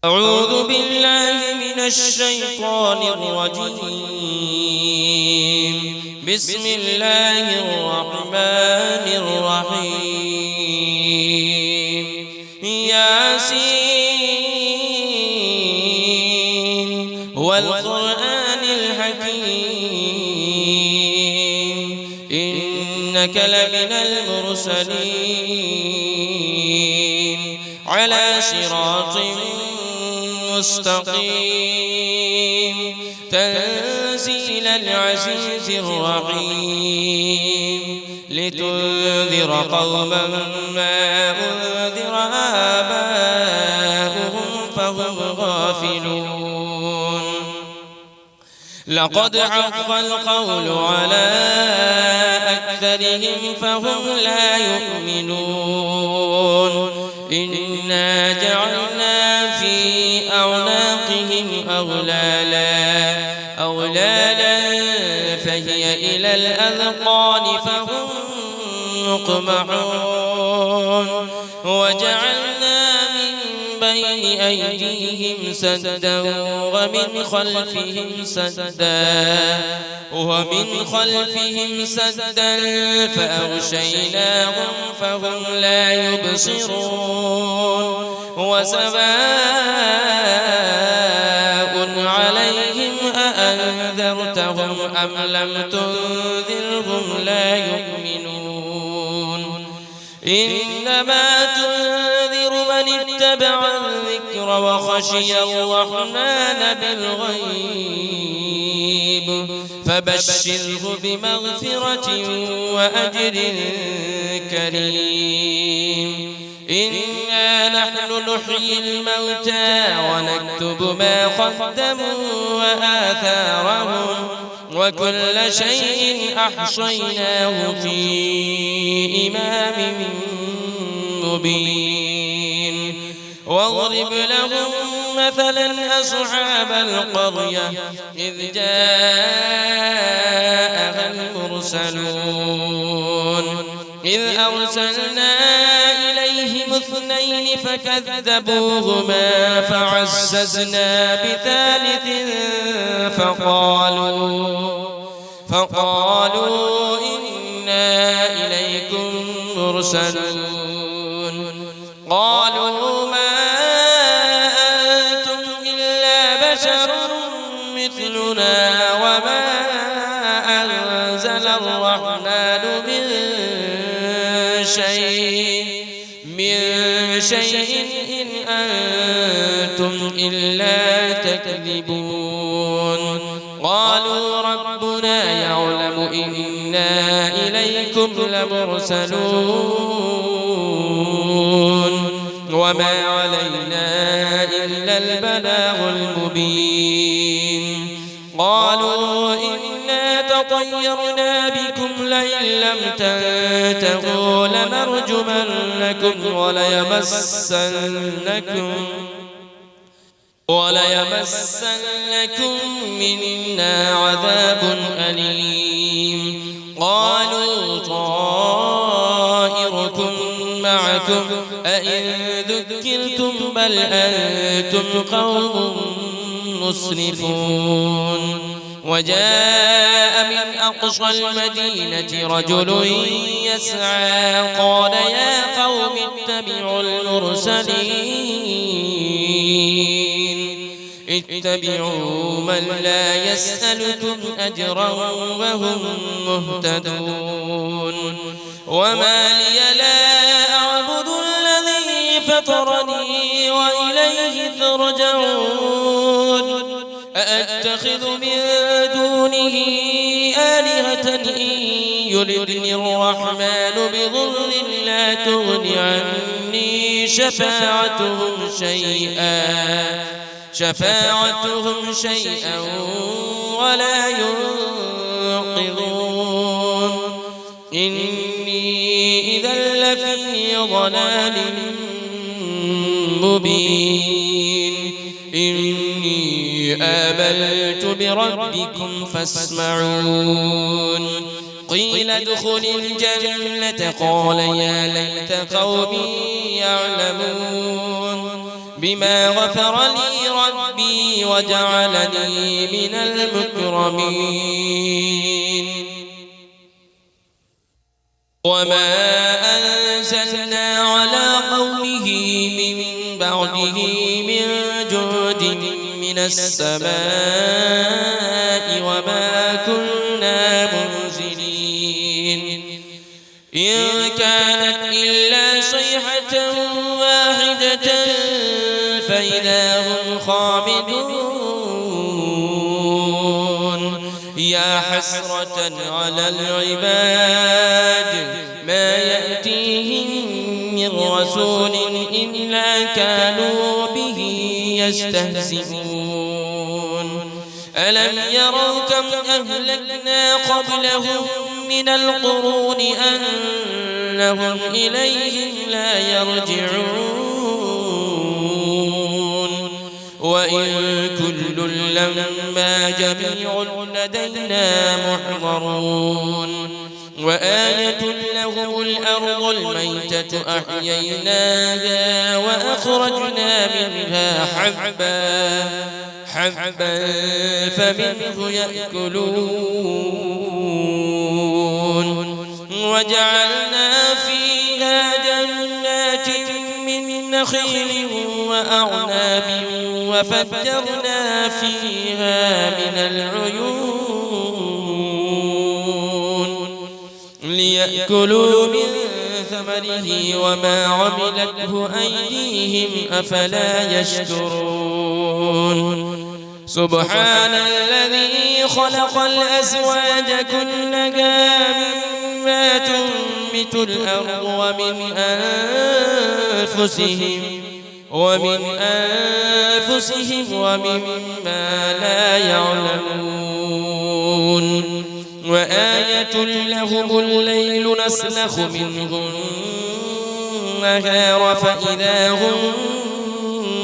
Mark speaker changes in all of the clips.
Speaker 1: أعوذ بالله من الشيطان الرجيم. بسم الله الرحمن الرحيم. ياسين والقرآن الحكيم إنك لمن المرسلين على صراط مستقيم تنزيل العزيز الرحيم لتنذر قوما ما أنذر آباؤهم فهم غافلون. لقد حق القول على أكثرهم فهم لا يؤمنون. إنا جعلنا في أعناقهم أغلالا فهي إلى الأذقان فهم مقمحون. وجعلنا من بين أيديهم سدا ومن خلفهم سدا فأغشيناهم فهم لا يبصرون. وسواء عليهم أأنذرتهم أم لم تنذرهم لا يؤمنون. إنما تنذر من اتبع الذكر وخشي الرحمن بالغيب فبشره بمغفرة وأجر كريم. إنا نحن نحيي الموتى ونكتب ما قدموا وآثارهم وكل شيء أحصيناه في إمام مبين. واضرب لهم مثلا أصحاب القرية إذ جاءها المرسلون إذ أرسلنا إليهم 2 فكذبوهما فعززنا بثالث فقالوا إنا إليكم مرسلون. قالوا ما أنتم إلا بشر مثلنا وما أنزل الرحمن من شيء إن أنتم إلا تكذبون. قالوا ربنا يعلم إنا إليكم لمرسلون وما علينا إلا البلاغ المبين. قالوا إنا تطيرنا بكم لئن لم تنتهوا لنرجمنكم وليمسنكم منا عذاب أليم. قالوا طائركم معكم أئن ذكرتم بل أنتم قوم مسرفون. وجاء من أقصى المدينة رجل يسعى قال يا قوم اتبعوا من لا يسألكم أجرا وهم مهتدون. وما لي لا أعبد الذي فطرني وإليه ترجعون. أأتخذ من دونه آلهة إن يردني الرحمن بضر لا تغن عني شفاعتهم شيئا ولا ينقذون. إني إذا لفي ضلال مبين. إني آمنت بربكم فاسمعون. قيل ادخل الجنة قال يا ليت قومي يعلمون. بما غفر لي ربي وجعلني من المكرمين وما أنزلنا على قومه من بعده من جود من السماء وما كنا منزلين إن كانت إلا صيحة واحدة فإذا هم خامدون يا حسرة على العباد ما يأتيهم من رسول إلا كانوا به يستهزئون ألم يروا كم أهلكنا قبلهم من القرون أنهم إليهم لا يرجعون وإن كل لما جميع لدينا محضرون وآية لهم الأرض الميتة أحييناها وأخرجنا منها حبا فمنه يأكلون وجعلنا فيها جنات من نخيل وأعناب وفجرنا فيها من العيون ليأكلوا من ثمره وما عملته أيديهم أفلا يشكرون سبحان الذي خلق الأزواج كلها مما تنبت الأرض ومن أنفسهم ومما لا يعلمون وآية لهم الليل نسلخ منه النهار فإذا هم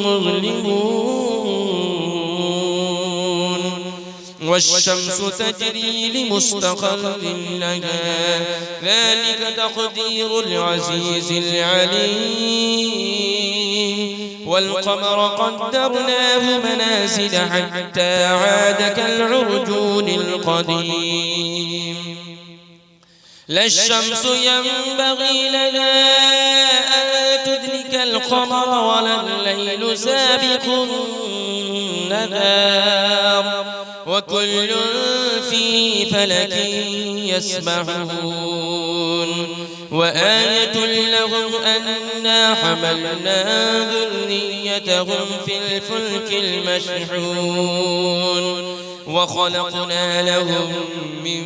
Speaker 1: مظلمون والشمس تجري لمستقر لها ذلك تقدير العزيز العليم والقمر قدرناه منازل حتى عاد كالعرجون القديم لا الشمس ينبغي لها أن تدرك القمر ولا الليل سابق النهار وكل في فلك يسبحون وآية لهم أنا حملنا ذريتهم في الفلك المشحون وخلقنا لهم من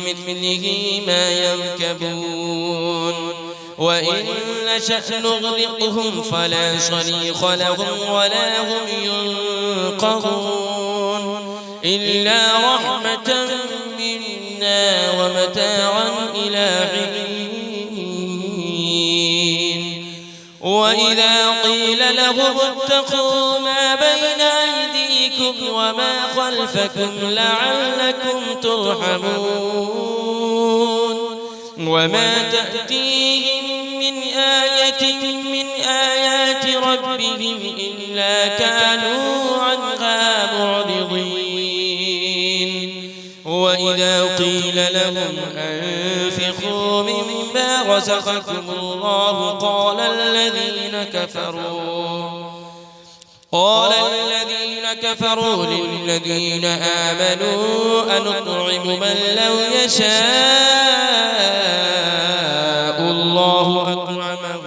Speaker 1: مثله ما يركبون وإن نشأ نغرقهم فلا صريخ لهم ولا هم ينقذون إلا رحمة منا ومتاعا إلى حين وإذا قيل لهم اتقوا ما بين أيديكم وما خلفكم لعلكم ترحمون وما تأتيهم من آية من آيات ربهم إلا كانوا عنها معرضين وإذا قيل لهم أنفقوا مما رزقكم الله قال الذين كفروا للذين آمنوا أنطعم من لو يشاء الله أطعمه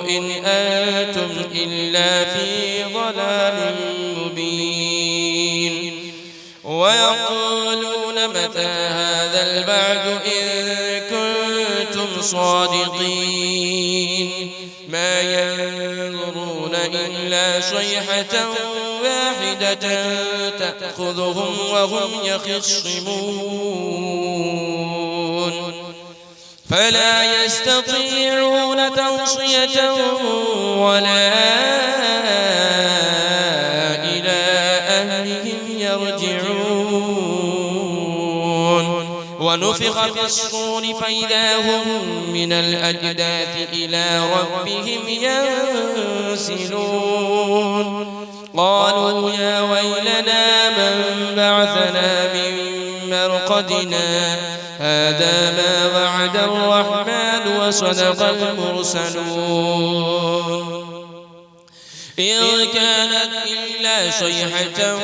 Speaker 1: إن أنتم إلا في ضلال مبين ويقولون متى هذا البعد إن كنتم صادقين ما ينظرون إلا صيحة واحدة تأخذهم وهم يخصمون فلا يستطيعون توصية ولا إلى أهلهم يرجعون ونفخ في الصور فإذا هم من الأجداث إلى ربهم ينسلون قالوا يا ويلنا من بعثنا من مرقدنا هذا ما وعد الرحمن وصدق المرسلون إن كانت إلا صيحة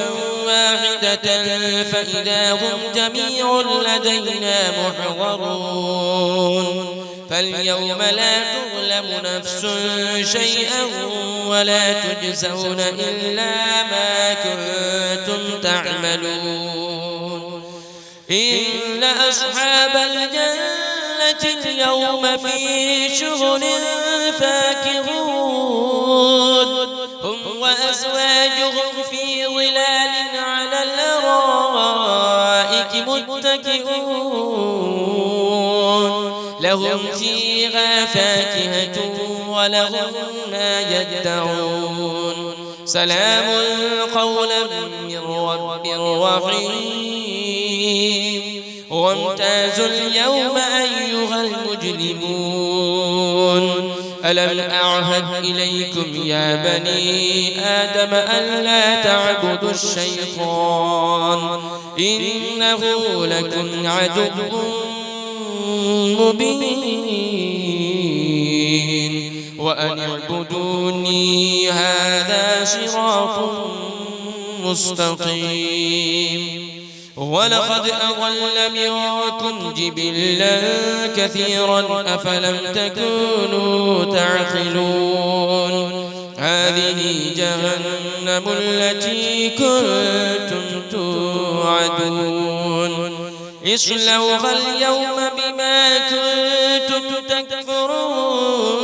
Speaker 1: واحدة فإذا هم جميع لدينا محضرون فاليوم لا تظلم نفس شيئا ولا تجزون إلا ما كنتم تعملون إن أصحاب الجنة اليوم في شغل فاكهون هم وأزواجهم في ظلال على الأرائك متكئون لهم فيها فاكهة ولهم ما يدعون سلام قولا من رب رحيم وامتازوا اليوم أيها المجرمون ألم أعهد إليكم يا بني آدم ألا تعبدوا الشيطان إنه لكم عدو مبين وأن اعبدوني هذا صراط مستقيم ولقد أضل منكم جبلا كثيرا أفلم تكونوا تعقلون هذه جهنم التي كنتم توعدون اصلوها اليوم بما كنتم تكفرون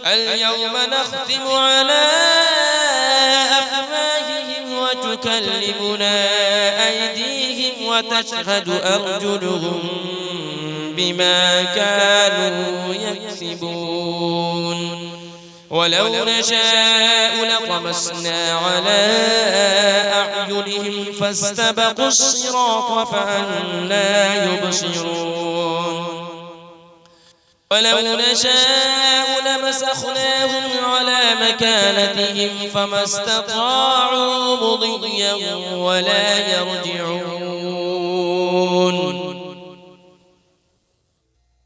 Speaker 1: اليوم نختم على أفواههم وتكلمنا أيديهم وتشهد أرجلهم بما كانوا يكسبون ولو نشاء لطمسنا على أعينهم فاستبقوا الصراط فأنى يبصرون ولو نشاء لمسخناهم على مكانتهم فما استطاعوا مضيا ولا يرجعون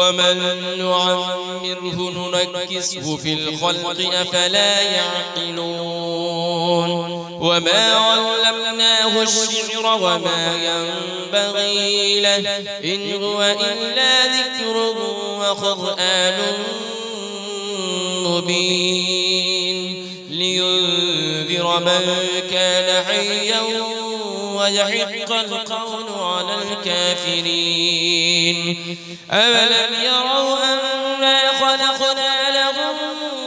Speaker 1: ومن نعمره ننكسه في الخلق أفلا يعقلون وما علمناه الشعر وما ينبغي له إن هو إلا ذكر وقرآن مبين لينذر من كان حيا ويحق القول على الكافرين أولم يروا أنا خلقنا لهم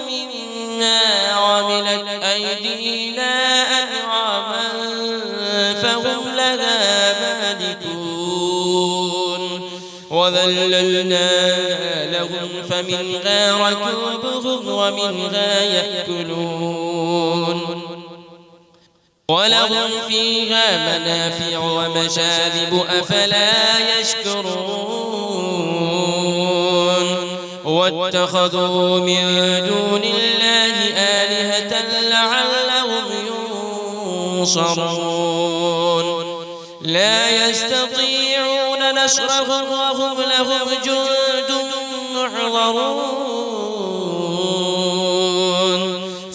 Speaker 1: مما عملت أيدينا أنعاما فهم لها مالكون وذللناها لهم فمنها ركوبهم ومنها يأكلون ولهم فيها منافع ومشارب أفلا يشكرون واتخذوا من دون الله آلهة لعلهم ينصرون لا يستطيعون نصرهم وهم لهم جند محضرون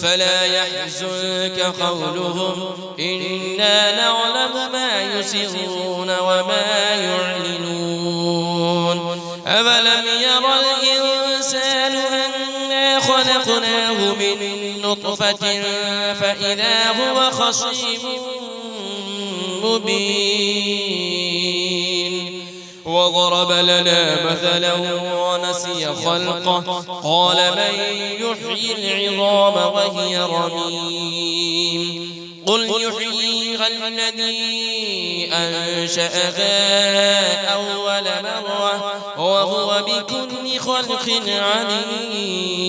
Speaker 1: فلا يحزنك قولهم إنا نعلم ما يسرون وما يعلنون أولم يرى الإنسان أنا خلقناه من نطفة فإذا هو خصيم مبين وضرب لنا مثلا ونسي خلقه قال من يحيي العظام وهي رميم قل يحييها الذي أنشأها أول مرة وهو بكل خلق عليم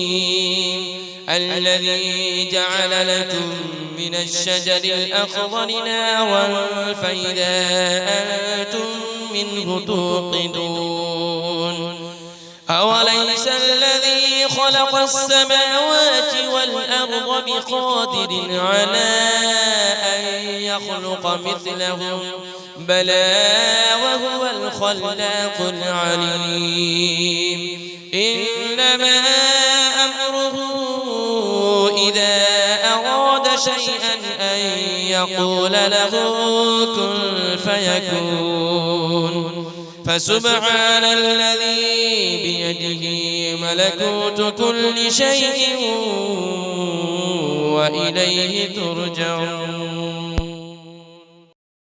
Speaker 1: الذي جعل لكم من الشجر الأخضر نارا فإذا أنتم منه توقدون أوليس الذي خلق السماوات والأرض بقادر على أن يخلق مثلهم بلى وهو الخلاق العليم إنما أمره إذا أراد شيئا أن يقول له كن فيكون فسبحان الذي بيده ملكوت كل شيء وإليه ترجعون